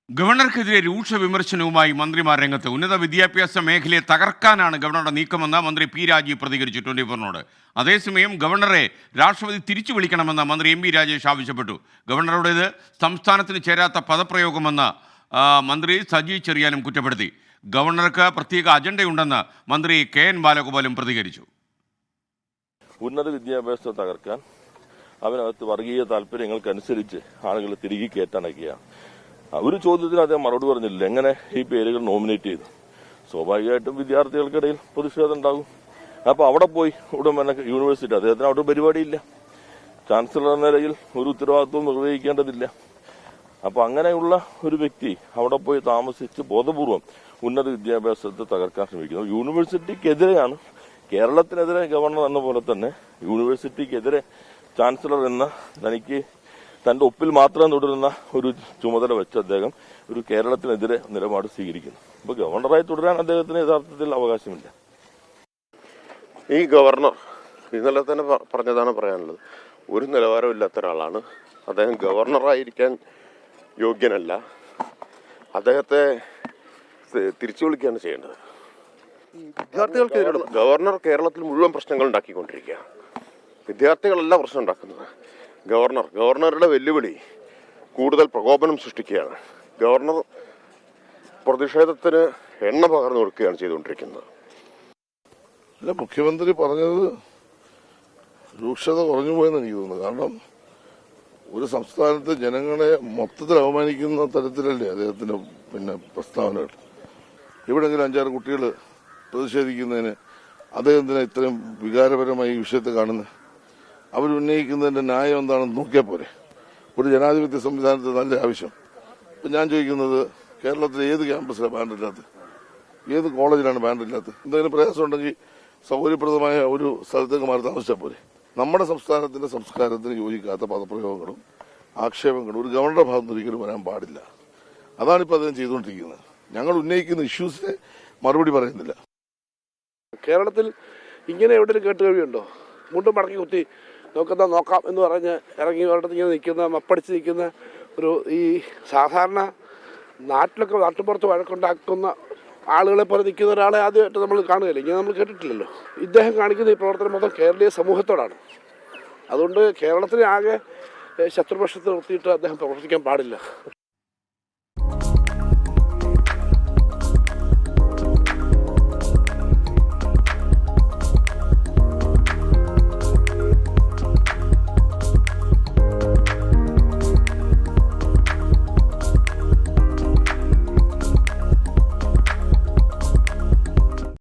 ഗവർണർക്കെതിരെ രൂക്ഷ വിമർശനവുമായി മന്ത്രിമാർ രംഗത്ത്. ഉന്നത വിദ്യാഭ്യാസ മേഖലയെ തകർക്കാനാണ് ഗവർണറുടെ നീക്കമെന്ന് മന്ത്രി പി രാജീവ് പ്രതികരിച്ചു 24-നോട്. അതേസമയം ഗവർണറെ രാഷ്ട്രപതി തിരിച്ചു വിളിക്കണമെന്ന് മന്ത്രി എം ബി രാജേഷ് ആവശ്യപ്പെട്ടു. ഗവർണറുടേത് സംസ്ഥാനത്തിന് ചേരാത്ത പദപ്രയോഗമെന്ന് മന്ത്രി സജി ചെറിയാനും കുറ്റപ്പെടുത്തി. ഗവർണർക്ക് പ്രത്യേക അജണ്ടയുണ്ടെന്ന് മന്ത്രി കെ എൻ ബാലഗോപാലും പ്രതികരിച്ചു. ഉന്നത വിദ്യാഭ്യാസത്തെ തകർക്കാൻ അവനകത്ത് വർഗീയ താല്പര്യങ്ങൾക്കനുസരിച്ച് ആളുകൾ തിരികെ കയറ്റാനൊക്കെയാണ്. ഒരു ചോദ്യത്തിന് അദ്ദേഹം മറുപടി പറഞ്ഞില്ല. എങ്ങനെ ഈ പേരുകൾ നോമിനേറ്റ് ചെയ്തു? സ്വാഭാവികമായിട്ടും വിദ്യാർത്ഥികൾക്കിടയിൽ പ്രതിഷേധം ഉണ്ടാകും. അപ്പൊ അവിടെ പോയി ഉടൻ യൂണിവേഴ്സിറ്റി അദ്ദേഹത്തിന് അവിടെ പരിപാടിയില്ല. ചാൻസലർ എന്ന നിലയിൽ ഒരു ഉത്തരവാദിത്വം നിർവഹിക്കേണ്ടതില്ല. അപ്പൊ അങ്ങനെയുള്ള ഒരു വ്യക്തി അവിടെ പോയി താമസിച്ച് ബോധപൂർവം ഉന്നത വിദ്യാഭ്യാസത്തെ തകർക്കാൻ ശ്രമിക്കുന്നു. യൂണിവേഴ്സിറ്റിക്കെതിരെയാണ്. കേരളത്തിനെതിരെ ഗവർണർ എന്ന പോലെ തന്നെ യൂണിവേഴ്സിറ്റിക്കെതിരെ ചാൻസലർ എന്ന തനിക്ക് തന്റെ ഒപ്പിൽ മാത്രം തുടരുന്ന ഒരു ചുമതല വെച്ച് അദ്ദേഹം ഒരു കേരളത്തിനെതിരെ നിലപാട് സ്വീകരിക്കുന്നു. അപ്പൊ ഗവർണറായി തുടരാൻ അദ്ദേഹത്തിന് യഥാർത്ഥത്തിൽ അവകാശമില്ല. ഈ ഗവർണർ ഇന്നലെ തന്നെ പറഞ്ഞതാണ് പറയാനുള്ളത്. ഒരു നിലവാരമില്ലാത്ത ഒരാളാണ് അദ്ദേഹം. ഗവർണറായിരിക്കാൻ യോഗ്യനല്ല. അദ്ദേഹത്തെ തിരിച്ചു വിളിക്കുകയാണ് ചെയ്യേണ്ടത്. വിദ്യാർത്ഥികൾക്കെതിരെ ഗവർണർ കേരളത്തിൽ മുഴുവൻ പ്രശ്നങ്ങൾ ഉണ്ടാക്കിക്കൊണ്ടിരിക്കുക. വിദ്യാർത്ഥികളല്ല പ്രശ്നം ഉണ്ടാക്കുന്നത്. ഗവർണറുടെ വെല്ലുവിളി കൂടുതൽ പ്രകോപനം സൃഷ്ടിക്കുകയാണ്. ഗവർണർ പ്രതിഷേധത്തിന് എണ്ണ പകർന്നു കൊടുക്കുകയാണ് ചെയ്തുകൊണ്ടിരിക്കുന്നത്. അല്ല, മുഖ്യമന്ത്രി പറഞ്ഞത് രൂക്ഷത കുറഞ്ഞു പോയെന്ന് എനിക്ക് തോന്നുന്നു. കാരണം ഒരു സംസ്ഥാനത്ത് ജനങ്ങളെ മൊത്തത്തിൽ അവമാനിക്കുന്ന തരത്തിലല്ലേ അദ്ദേഹത്തിന്റെ പ്രസ്താവനകൾ. എവിടെങ്കിലും 5-6 കുട്ടികൾ പ്രതിഷേധിക്കുന്നതിന് അദ്ദേഹത്തിന് ഇത്രയും വികാരപരമായി ഈ വിഷയത്തെ കാണുന്നത്? അവരുന്നയിക്കുന്നതിന്റെ ന്യായം എന്താണെന്ന് നോക്കിയാൽ പോരെ? ഒരു ജനാധിപത്യ സംവിധാനത്തിൽ നല്ല ആവശ്യം. ഇപ്പം ഞാൻ ചോദിക്കുന്നത്, കേരളത്തിലെ ഏത് ക്യാമ്പസിലാണ് ബാൻഡില്ലാത്തത്? ഏത് കോളേജിലാണ് ബാൻഡില്ലാത്തത്? എന്തെങ്കിലും പ്രയാസം ഉണ്ടെങ്കിൽ സൗകര്യപ്രദമായ ഒരു സ്ഥലത്തേക്ക് മാറി താമസിച്ചാൽ പോരെ? നമ്മുടെ സംസ്ഥാനത്തിന്റെ സംസ്കാരത്തിന് യോജിക്കാത്ത പദപ്രയോഗങ്ങളും ആക്ഷേപങ്ങളും ഒരു ഗവർണറുടെ ഭാഗത്ത് ഒരിക്കലും വരാൻ പാടില്ല. അതാണിപ്പോൾ അദ്ദേഹം ചെയ്തുകൊണ്ടിരിക്കുന്നത്. ഞങ്ങൾ ഉന്നയിക്കുന്ന ഇഷ്യൂസിനെ മറുപടി പറയുന്നില്ല. കേരളത്തിൽ ഇങ്ങനെ എവിടെയും കേട്ടുകഴിയുണ്ടോ? മുണ്ടും മടക്കി കുത്തി നോക്കാം എന്ന് പറഞ്ഞ് ഇറങ്ങി ഒരിടത്ത് ഇങ്ങനെ നിൽക്കുന്ന മപ്പടിച്ച് നിൽക്കുന്ന ഒരു ഈ സാധാരണ നാട്ടുപുറത്ത് വഴക്കുണ്ടാക്കുന്ന ആളുകളെ പോലെ നിൽക്കുന്ന ഒരാളെ ആദ്യമായിട്ട് നമ്മൾ കാണുകയില്ല. ഇങ്ങനെ നമ്മൾ കേട്ടിട്ടില്ലല്ലോ. ഇദ്ദേഹം കാണിക്കുന്ന ഈ പ്രവർത്തനം മൊത്തം കേരളീയ സമൂഹത്തോടാണ്. അതുകൊണ്ട് കേരളത്തിനെ ആകെ ശത്രുപക്ഷത്ത് നിർത്തിയിട്ട് അദ്ദേഹം പ്രവർത്തിക്കാൻ പാടില്ല.